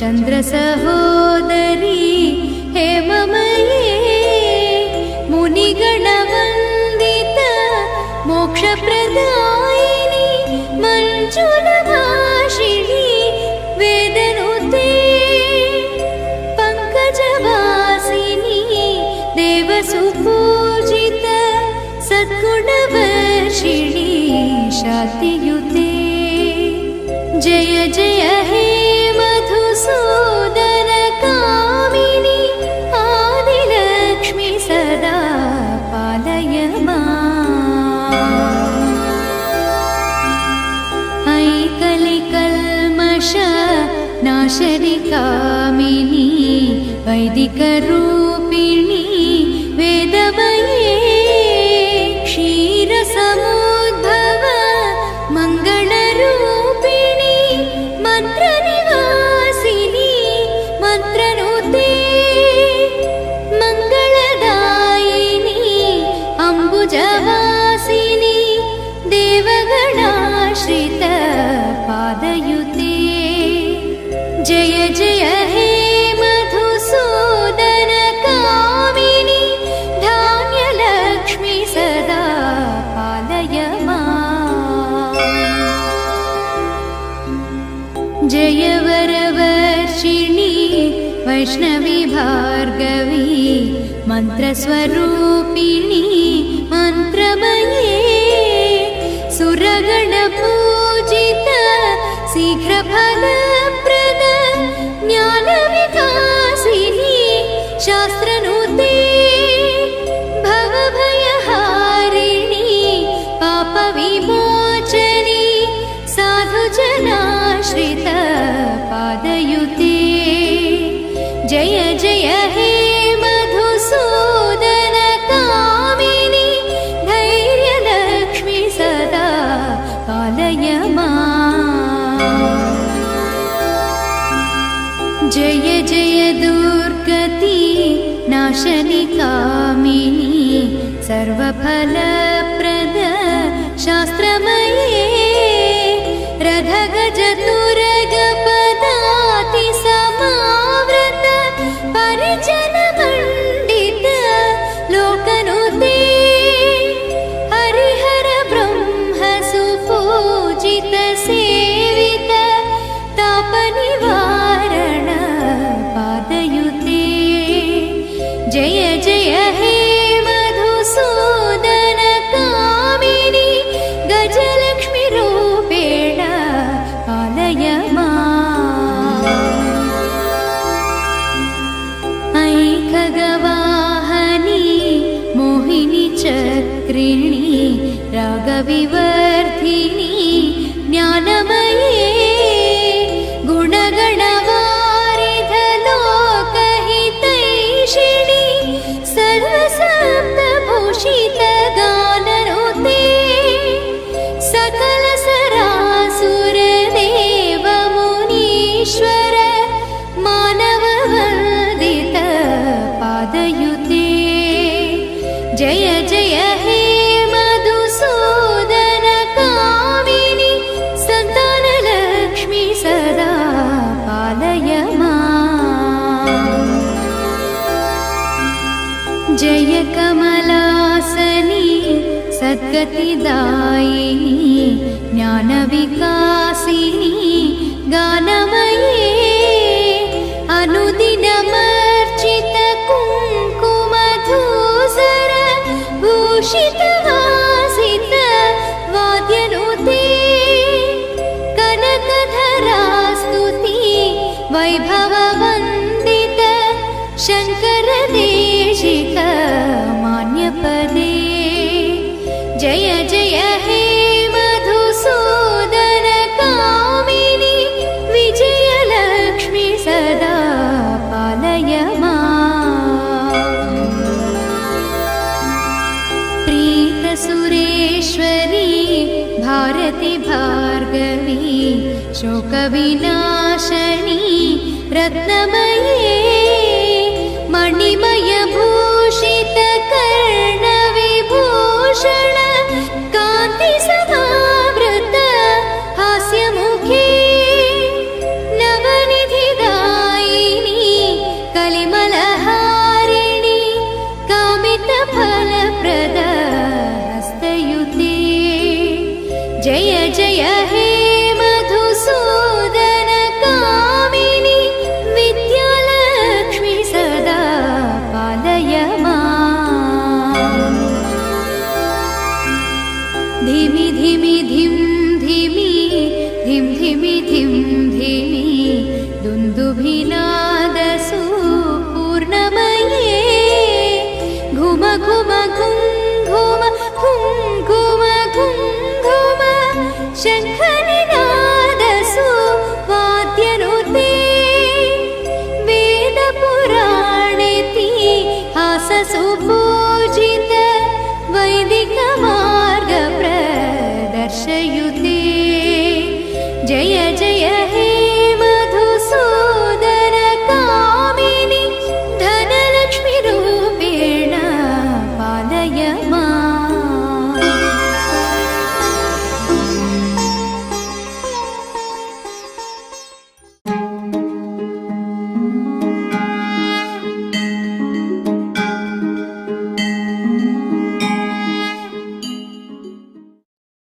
चन्द्रसहोदरी हेममये मुनिगणवन्दित मोक्षप्रदायिनी मञ्जुलभाषिणी वेदनुते पङ्कजवासिनी देवसुपूजित सद्गुणवर्षिणी शान्तियुते जय जय हे मधुसूदन कामिनी आदिलक्ष्मी सदा पालय माम्। ऐ कलिकल्मष नाशनि कामिनी वैदिकरूपिणी वेदमये क्षीरसमुद्भव मङ्गलरूपिणी मन्त्रनिवासिनी मन्त्रनुते मङ्गलदायिनी अम्बुजवासिनी देवगणाश्रित पादयुते जय जय हे मधुसूदन कामिनी धान्यलक्ष्मी सदा पालय माम्। जय वरवर्षिणी वैष्णवी भार्गवी मन्त्रस्वरूपिणी मन्त्रमये सुरगणपूजित शीघ्रफलप्रद ज्ञानविकासिनी शास्त्रनुते भवभयहारिणी पापविमोचनी साधुजनाश्रित पादयुते जय जय हे मधुसूदन कामिनी धैर्यलक्ष्मी सदा पालय माम्। जय जय दुर्गति नाशनि कामिनी सर्वफलप्रद शास्त्रमये रथगजतुरगपदाति समावृत परिजनमण्डित लोकनुते हरिहर ब्रह्म सुपूजित सेवित तापनिवारण पादयुते जय जय हे मधुसूदन कामिनी गजलक्ष्मी रूपेण पालय माम्। ऐ खगवाहनी मोहिनी चक्रिणी रागविवर्धिनी ज्ञानमये गुणगणवारिध लोकहितैषिणी सर्वसप्तभूषित गाननुते सकलसरासुर देव मुनीश्वर मानववन्दित पादयुते जय जय हे मधुसूदन कामिनी सन्तानलक्ष्मी सदा पालय माम्। जय कमलासनी सद्गतिदायिनी ज्ञानविकासिनी गानमये अनुदिनमर्चित कुङ्कुमधूसर भूषितवासित वाद्यनुते कनकधरास्तुति वैभववन्दित शङ्करदेशिक मान्यपदे जय जय हे मधुसूदन कामिनी विजयलक्ष्मी सदा पालय माम्। प्रीतसुरेश्वरी भारती भार्गवी शोकविनाशनी रत्नमये मणिमयभूषित कर्णविभूषण कान्तिसमावृत हास्यमुखे नवनिधिदा रत्नमालिकां